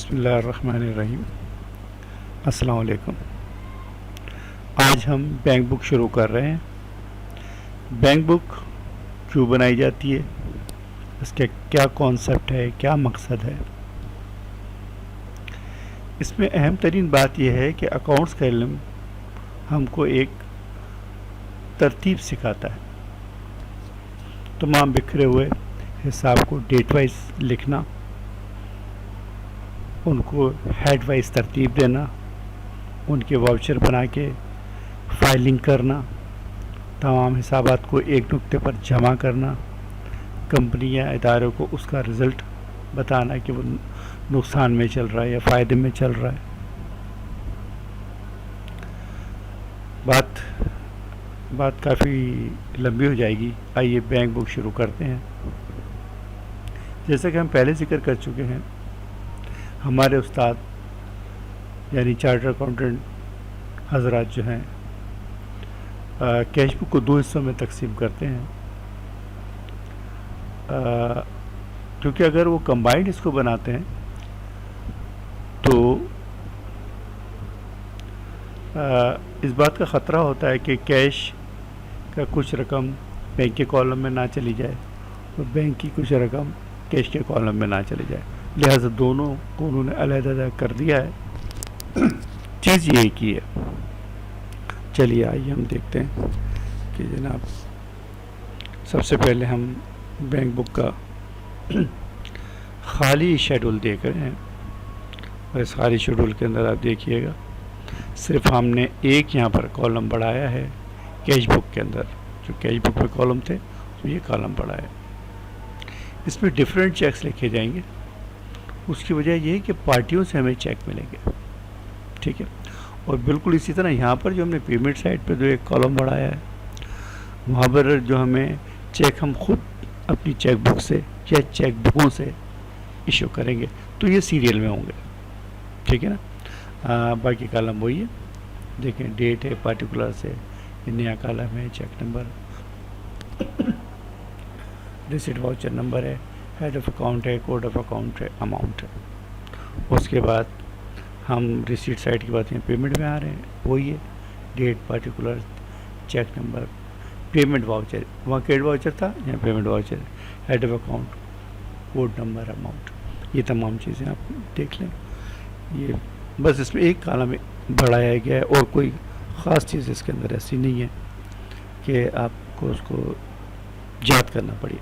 بسم اللہ الرحمن الرحیم۔ السلام علیکم۔ آج ہم بینک بک شروع کر رہے ہیں۔ بینک بک کیوں بنائی جاتی ہے، اس کے کیا کانسیپٹ ہے، کیا مقصد ہے؟ اس میں اہم ترین بات یہ ہے کہ اکاؤنٹس کا علم ہم کو ایک ترتیب سکھاتا ہے۔ تمام بکھرے ہوئے حساب کو ڈیٹ وائز لکھنا، ان کو ہیڈ وائز ترتیب دینا، ان کے واؤچر بنا کے فائلنگ کرنا، تمام حسابات کو ایک نقطے پر جمع کرنا، کمپنی یا اداروں کو اس کا رزلٹ بتانا کہ وہ نقصان میں چل رہا ہے یا فائدے میں چل رہا ہے۔ بات کافی لمبی ہو جائے گی، آئیے بینک بک شروع کرتے ہیں۔ جیسا کہ ہم پہلے ذکر کر چکے ہیں، ہمارے استاد یعنی چارٹر اکاؤنٹنٹ حضرات جو ہیں کیش بک کو 2 حصوں میں تقسیم کرتے ہیں، کیونکہ اگر وہ کمبائنڈ اس کو بناتے ہیں تو اس بات کا خطرہ ہوتا ہے کہ کیش کا کچھ رقم بینک کے کالم میں نہ چلی جائے اور بینک کی کچھ رقم کیش کے کالم میں نہ چلی جائے، لہٰذا دونوں کو انہوں نے علیحدہ کر دیا ہے۔ چیز یہ کی ہے۔ چلیے آئیے ہم دیکھتے ہیں کہ جناب سب سے پہلے ہم بینک بک کا خالی شیڈول دیکھ رہے ہیں، اور اس خالی شیڈول کے اندر آپ دیکھیے گا صرف ہم نے ایک یہاں پر کالم بڑھایا ہے کیش بک کے اندر، جو کیش بک میں کالم تھے تو یہ کالم بڑھایا ہے۔ اس میں ڈیفرنٹ چیکس لکھے جائیں گے، اس کی وجہ یہ ہے کہ پارٹیوں سے ہمیں چیک ملیں گے، ٹھیک ہے۔ اور بالکل اسی طرح یہاں پر جو ہم نے پیمنٹ سائٹ پہ جو ایک کالم بڑھایا ہے، وہاں پر جو ہمیں چیک ہم خود اپنی چیک بک سے یا چیک بکوں سے ایشو کریں گے تو یہ سیریل میں ہوں گے، ٹھیک ہے نا۔ باقی کالم وہی ہے، دیکھیں ڈیٹ ہے، پارٹیکولر سے یہ نیا کالم ہے، cheque number, receipt voucher number ہے، ہیڈ آف اکاؤنٹ ہے، کوڈ آف اکاؤنٹ ہے، اماؤنٹ ہے۔ اس کے بعد ہم ریسیٹ سائٹ کی بات ہیں، پیمنٹ میں آ رہے ہیں، وہی ہے date, particular, cheque number, payment voucher, وہاں کیڈ واؤچر تھا، یہاں payment voucher, head of account, code number, amount, یہ تمام چیزیں آپ دیکھ لیں۔ یہ بس اس میں ایک کالم بڑھایا گیا ہے، اور کوئی خاص چیز اس کے اندر ایسی نہیں ہے کہ آپ کو اس کو یاد کرنا پڑے۔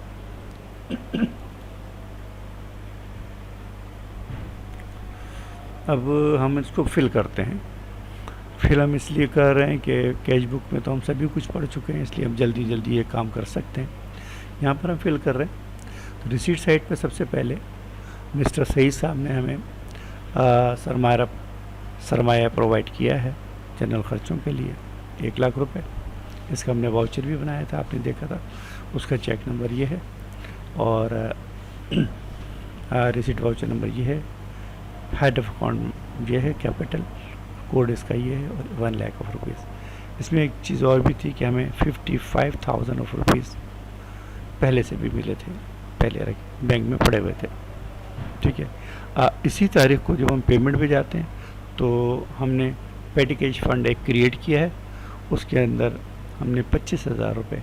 اب ہم اس کو فل کرتے ہیں۔ فل ہم اس لیے کر رہے ہیں کہ کیش بک میں تو ہم سبھی کچھ پڑھ چکے ہیں، اس لیے ہم جلدی جلدی یہ کام کر سکتے ہیں۔ یہاں پر ہم فل کر رہے ہیں تو ریسیٹ سائٹ پہ سب سے پہلے مسٹر سعید صاحب نے ہمیں سرمایہ پرووائڈ کیا ہے جنرل خرچوں کے لیے 1 لاکھ روپے۔ اس کا ہم نے واؤچر بھی بنایا تھا، آپ نے دیکھا تھا، اس کا چیک نمبر یہ ہے، اور ریسیٹ واؤچر نمبر یہ ہے، ہیڈ آف اکاؤنٹ یہ ہے کیپٹل، کوڈ اس کا یہ ہے، اور 1 لاکھ آف روپیز۔ اس میں ایک چیز اور بھی تھی کہ ہمیں 55,000 آف روپیز پہلے سے بھی ملے تھے، پہلے بینک میں پڑے ہوئے تھے، ٹھیک ہے۔ اسی تاریخ کو جب ہم پیمنٹ پہ جاتے ہیں تو ہم نے پیٹی کیش فنڈ ایک کریٹ کیا ہے، اس کے اندر ہم نے 25,000 روپے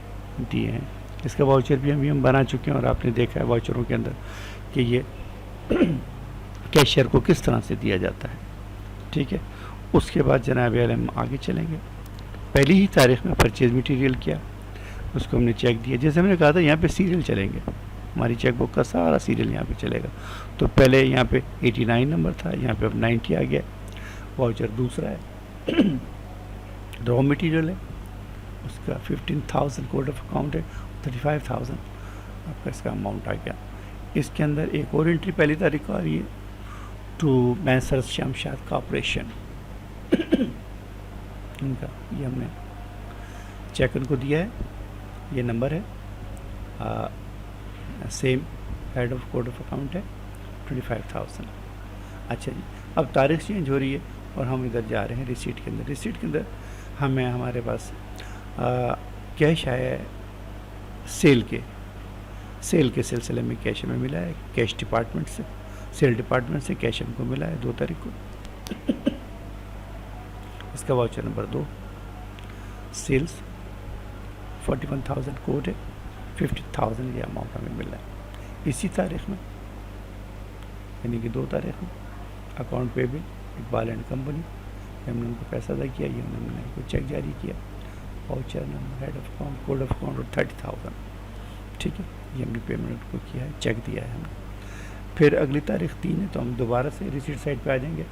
دیے ہیں۔ اس کا واؤچر بھی ہم بنا چکے ہیں، اور آپ نے دیکھا ہے واؤچروں کے اندر کہ یہ کیشیئر کو کس طرح سے دیا جاتا ہے، ٹھیک ہے۔ اس کے بعد جناب عالی ہم آگے چلیں گے۔ پہلی ہی تاریخ میں پرچیز مٹیریل کیا، اس کو ہم نے چیک دیا، جیسے ہم نے کہا تھا یہاں پہ سیریل چلیں گے، ہماری چیک بک کا سارا سیریل یہاں پہ چلے گا۔ تو پہلے یہاں پہ 89 نمبر تھا، یہاں پہ اب 90 آ گیا، واؤچر دوسرا ہے، را مٹیریل ہے، اس کا 15,000 کوڈ آف اکاؤنٹ ہے، 35,000 آپ کا اس کا اماؤنٹ آ گیا۔ اس کے اندر ایک اور انٹری پہلی تاریخ کو آ رہی ہے، ٹو میسرز شمشاد کارپوریشن، ان کا یہ ہم نے چیک ان کو دیا ہے، یہ نمبر ہے، same head of code of account ہے، 25,000۔ اچھا جی، اب تاریخ چینج ہو رہی ہے اور ہم ادھر جا رہے ہیں ریسیٹ کے اندر۔ ریسیٹ کے اندر ہمارے پاس کیش آیا ہے سیل کے سلسلے میں، کیش ہمیں ملا ہے کیش ڈپارٹمنٹ سے سیل ڈپارٹمنٹ سے کیش ہم کو ملا ہے 2 تاریخ کو. اس کا واؤچر نمبر 2. سیلز 41,000 کوڈ ہے, 50,000 یہ اماؤنٹ ہمیں مل رہا ہے اسی تاریخ میں, یعنی کہ 2 تاریخ میں. Account payable Iqbal and company, ہم نے ان کو پیسہ ادا کیا, یہ انہوں نے کو چیک جاری کیا, voucher number, head of account, code of account اور 30,000. ٹھیک ہے, یہ ہم نے پیمنٹ کو کیا ہے, چیک دیا ہے ہم نے. پھر اگلی تاریخ 3 ہے تو ہم دوبارہ سے ریسیٹ سائٹ پہ آ جائیں گے,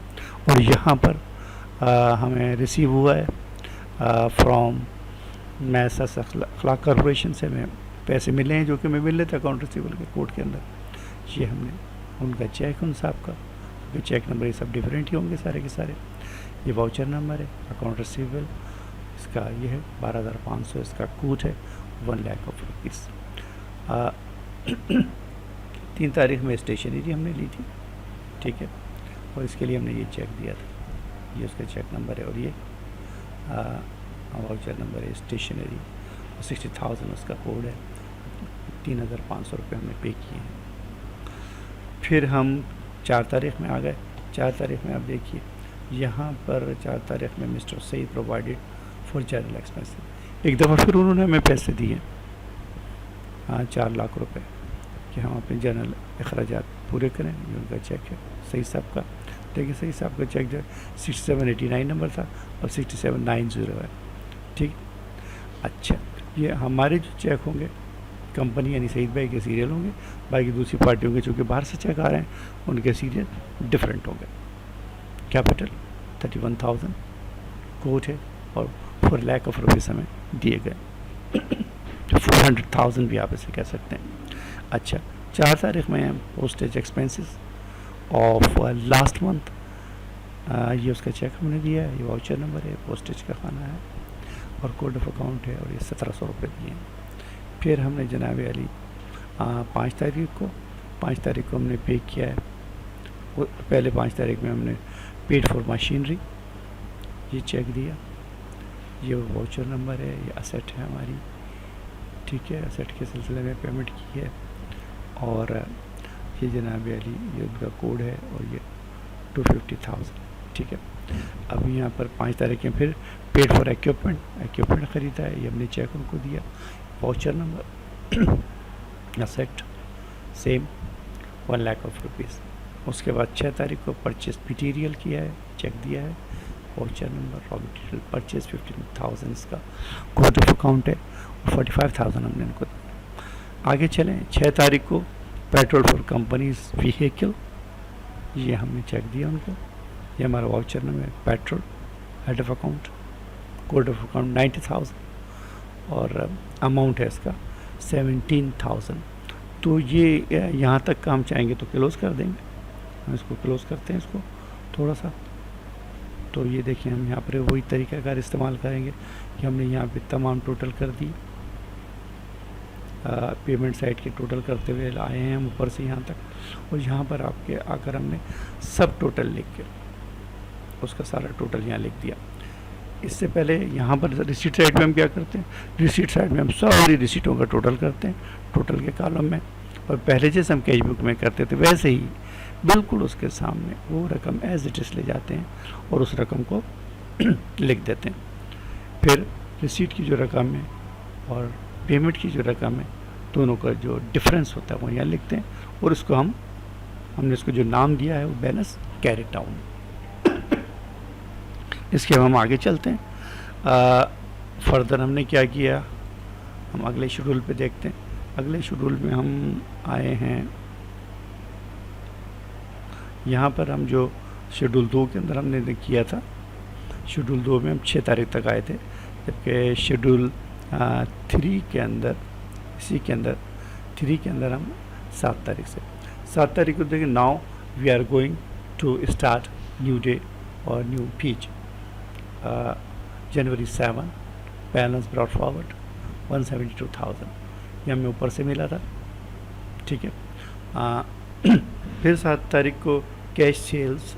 اور یہاں پر ہمیں ریسیو ہوا ہے فرام میسرس اخلاق کارپوریشن سے ہمیں پیسے ملے ہیں جو کہ ہمیں مل رہے تھے اکاؤنٹ ریسیبل کے کوڈ کے اندر. یہ ہم نے ان کا چیک, ان صاحب کا چیک نمبر یہ سب ڈفرینٹ ہی ہوں گے سارے کے سارے. یہ واؤچر نمبر ہے, اکاؤنٹ ریسیبل اس کا یہ ہے 12,500, اس کا کوڈ ہے 1 لاکھ آف روپیز. 3 تاریخ میں اسٹیشنری ہم نے لی تھی, ٹھیک ہے, اور اس کے لیے ہم نے یہ چیک دیا تھا, یہ اس کا چیک نمبر ہے, اور یہ واؤچر نمبر ہے اسٹیشنری, 60,000 اس کا کوڈ ہے, 3,500 روپے ہم نے پے کیے ہیں. پھر ہم 4 تاریخ میں آ گئے. 4 تاریخ میں آپ دیکھیے یہاں پر 4 تاریخ میں Mr Saeed provided for general expense, ایک دفعہ پھر انہوں نے ہمیں پیسے دیے 4 لاکھ روپے کہ ہم اپنے جنرل اخراجات پورے کریں. یہ ان کا چیک ہے سعید صاحب کا. دیکھیے سعید صاحب کا چیک جو ہے 6789 نمبر تھا اور 6790 ہے, ٹھیک. اچھا, یہ ہمارے جو چیک ہوں گے کمپنی یعنی سعید بھائی کے سیریل ہوں گے, باقی دوسری پارٹیوں کے چونکہ باہر سے چیک آ رہے ہیں ان کے سیریل ڈفرینٹ ہوں گے. کیپٹل 31,000 کوٹ ہے اور 4 لاکھ آف روپیز ہمیں دیے گئے, 400,000 بھی آپ اسے کہہ سکتے ہیں. اچھا, 4 تاریخ میں postage expenses of last month, یہ اس کا چیک ہم نے دیا ہے, یہ واؤچر نمبر ہے, پوسٹیج کا خانہ ہے اور کوڈ آف اکاؤنٹ ہے, اور یہ 1,700 روپے دیے ہیں. پھر ہم نے جناب علی 5 تاریخ کو ہم نے پے کیا ہے. پہلے 5 تاریخ میں ہم نے پیڈ فار مشینری, یہ چیک دیا, یہ واؤچر نمبر ہے, یہ اسیٹ ہے ہماری, ٹھیک ہے, اسیٹ کے سلسلے میں پیمنٹ کی ہے. اور یہ جناب علی یہ ان کا کوڈ ہے, اور یہ 250,000, ٹھیک ہے. اب یہاں پر 5 تاریخ میں پھر پیڈ فار ایکوپمنٹ خریدا ہے, یہ ہم نے چیک ان کو دیا, واؤچر نمبر, اسیٹ سیم 1 لاکھ آف روپیز. اس کے بعد 6 تاریخ کو پرچیز مٹیریل کیا ہے, چیک دیا ہے, voucher number, raw material purchase 15,000 اس کا کوڈ آف اکاؤنٹ ہے, اور 45,000 ہم نے ان کو دیا. آگے چلیں, 6 تاریخ کو پیٹرول فار کمپنیز ویہیکل, یہ ہم نے چیک دیا ان کو, یہ ہمارا واؤچر نمبر ہے, petrol, head of account, code of account 90,000 اور اماؤنٹ ہے اس کا 17,000. تو یہ یہاں تک کام چاہیں گے تو کلوز کر دیں گے, ہم اس کو کلوز کرتے ہیں اس کو تھوڑا سا. تو یہ دیکھیں ہم یہاں پر وہی طریقہ کار استعمال کریں گے کہ ہم نے یہاں پہ تمام ٹوٹل کر دی, پیمنٹ سائٹ کے ٹوٹل کرتے ہوئے آئے ہیں ہم اوپر سے یہاں تک, اور یہاں پر آپ کے آ کر ہم نے سب ٹوٹل لکھ کے اس کا سارا ٹوٹل یہاں لکھ دیا. اس سے پہلے یہاں پر ریسیٹ سائٹ میں ہم کیا کرتے ہیں, ریسیٹ سائٹ میں ہم ساری ریسیٹوں کا ٹوٹل کرتے ہیں ٹوٹل کے کالم میں, اور پہلے جیسے ہم کیش بک میں کرتے تھے ویسے ہی بالکل اس کے سامنے وہ رقم ایز اٹ از لے جاتے ہیں اور اس رقم کو لکھ دیتے ہیں. پھر ریسیٹ کی جو رقم ہے اور پیمنٹ کی جو رقم ہے دونوں کا جو ڈفرینس ہوتا ہے وہ یہاں لکھتے ہیں, اور اس کو ہم نے اس کو جو نام دیا ہے وہ بیلنس کیری ڈاؤن. اس کے ہم آگے چلتے ہیں. فردر ہم نے کیا کیا, ہم اگلے شیڈول پہ دیکھتے ہیں. اگلے شیڈول میں ہم آئے ہیں, یہاں پر ہم جو شیڈول 2 کے اندر ہم نے کیا تھا, شیڈول 2 میں ہم 6 تاریخ تک آئے تھے, جبکہ شیڈول 3 کے اندر اسی کے اندر 3 کے اندر ہم 7 تاریخ سے 7 تاریخ کو دیکھیں. Now we are going to start new day اور نیو پیج. جنوری 7 بیلنس براٹ فارورڈ 172,000, یہ ہمیں اوپر سے ملا تھا, ٹھیک ہے. پھر 7 تاریخ کو cash sales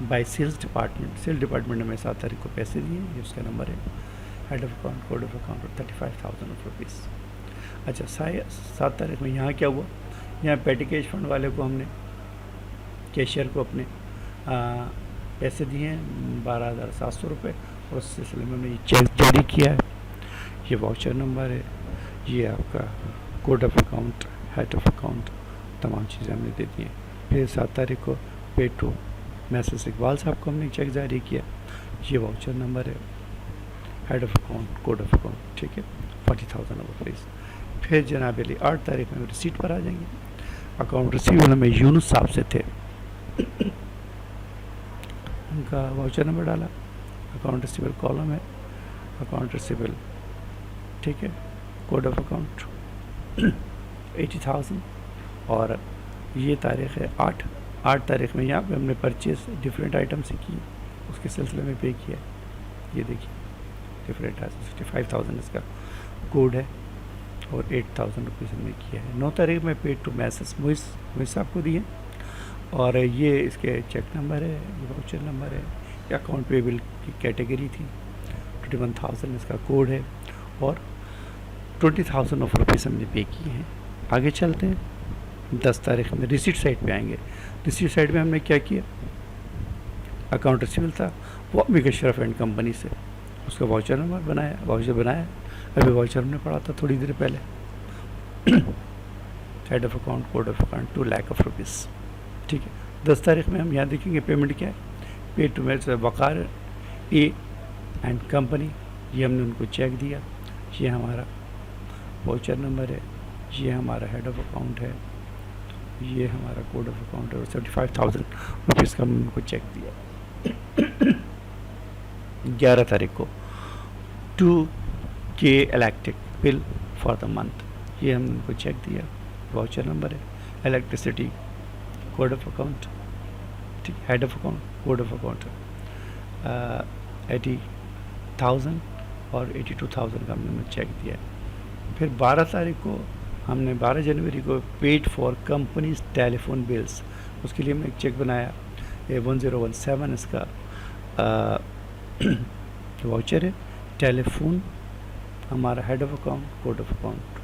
by sales department ہمیں 7 تاریخ کو پیسے دیے, یہ اس کا نمبر ہے, head of account, code of account 35,000 rupees. اچھا, 7 تاریخ میں یہاں کیا ہوا, یہاں پیٹی کیش فنڈ والے کو ہم نے کیشیئر کو اپنے پیسے دیے ہیں 12,700 روپے، اور اس سلسلے میں ہم نے یہ چیک جاری کیا ہے. یہ واؤچر نمبر ہے، یہ آپ کا code of account, head of account, تمام چیزیں ہم نے دے دی ہیں. پھر 7 تاریخ کو پے ٹو میسر اقبال صاحب کو ہم نے چیک جاری کیا. یہ واؤچر نمبر ہے، head of account, code of account, ٹھیک ہے، 40,000 روپیز. پھر جناب علی 8 تاریخ میں ریسیٹ پر آ جائیں گے. اکاؤنٹ ریسیول میں یونس صاحب سے تھے، ان کا واؤچر نمبر ڈالا، اکاؤنٹ ریسیول کالم ہے، اکاؤنٹ ریسیول، ٹھیک ہے، کوڈ آف اکاؤنٹ 80,000. اور یہ تاریخ ہے 8 تاریخ میں یہاں پہ ہم نے پرچیز ڈفرینٹ آئٹم سے کی، اس کے سلسلے میں پے کیا. یہ دیکھیے ڈفرینٹ 65,000 اس کا کوڈ ہے، اور 8,000 روپیز ہم نے کیا ہے. 9 تاریخ میں پے ٹو میسس موئس صاحب کو دیے، اور یہ اس کے چیک نمبر ہے، یہ واؤچر نمبر ہے، یہ اکاؤنٹ پیبل کی کیٹیگری تھی، 21,000 اس کا کوڈ ہے، اور 20,000 آف روپیز ہم نے پے کیے ہیں. آگے چلتے ہیں. 10 تاریخ میں ریسیٹ سائٹ پہ آئیں گے. ریسیٹ سائٹ میں ہم نے کیا کیا، اکاؤنٹ ریسیول تھا وہ امک اشرف اینڈ کمپنی سے، اس کا واؤچر نمبر بنایا. ابھی واؤچر ہم نے پڑھا تھا تھوڑی دیر پہلے. Head of account, code of account 2 lakh of rupees, ٹھیک ہے. 10 تاریخ میں ہم یہاں دیکھیں گے پیمنٹ کیا ہے. پے ٹو میسر وقار اے اینڈ کمپنی، یہ ہم نے ان کو چیک دیا. یہ ہمارا واؤچر نمبر ہے، یہ ہمارا ہیڈ آف اکاؤنٹ ہے، یہ ہمارا کوڈ آف اکاؤنٹ ہے، اور 75,000 روپیز کا ہم نے ان کو چیک دیا. 11 تاریخ کو 2K electric bill for the month, یہ ہم نے ان کو چیک دیا. واؤچر نمبر ہے، الیکٹریسٹی، کوڈ آف اکاؤنٹ، ٹھیک، head of account, code of account 80,000 اور 82,000 کا ہم نے چیک دیا. پھر 12 تاریخ کو ہم نے 12 جنوری کو paid for companies telephone bills, اس کے لیے ہم نے ایک چیک بنایا. 1017 اس کا واؤچر ہے، ٹیلی فون ہمارا head of account, code of account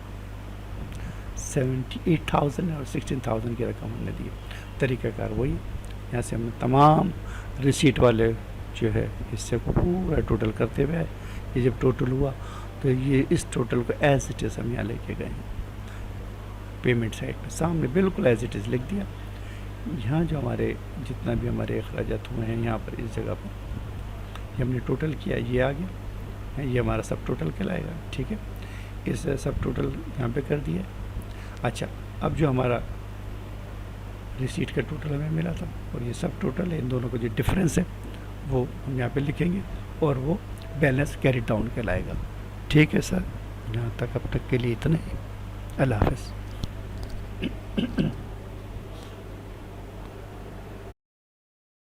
78,000 اور 16,000 کی رقم ہم نے دی. طریقہ کار وہی، یہاں سے ہم نے تمام ریسیٹ والے جو ہے اس سے پورا ٹوٹل کرتے ہوئے، یہ جب ٹوٹل ہوا تو یہ اس ٹوٹل کو ایز اٹ از ہم یہاں لے کے گئے ہیں. پیمنٹ سائٹ پہ سامنے بالکل ایز اٹ از لکھ دیا. یہاں جو ہمارے جتنا بھی ہمارے اخراجات ہوئے ہیں یہاں پر اس جگہ پر یہ ہم نے ٹوٹل کیا، یہ آ گیا، یہ ہمارا سب ٹوٹل کہلائے گا، ٹھیک ہے. اس سب ٹوٹل یہاں پہ کر دیا. اچھا، اب جو ہمارا ریسیٹ کا ٹوٹل ہمیں ملا تھا اور یہ سب ٹوٹل ہے، ان دونوں کا جو ڈفرینس ہے وہ ہم یہاں پہ لکھیں گے، اور وہ بیلنس کیری ڈاؤن کہلائے گا. ٹھیک ہے سر، یہاں تک اب تک کے لیے اتنا ہی. اللہ حافظ.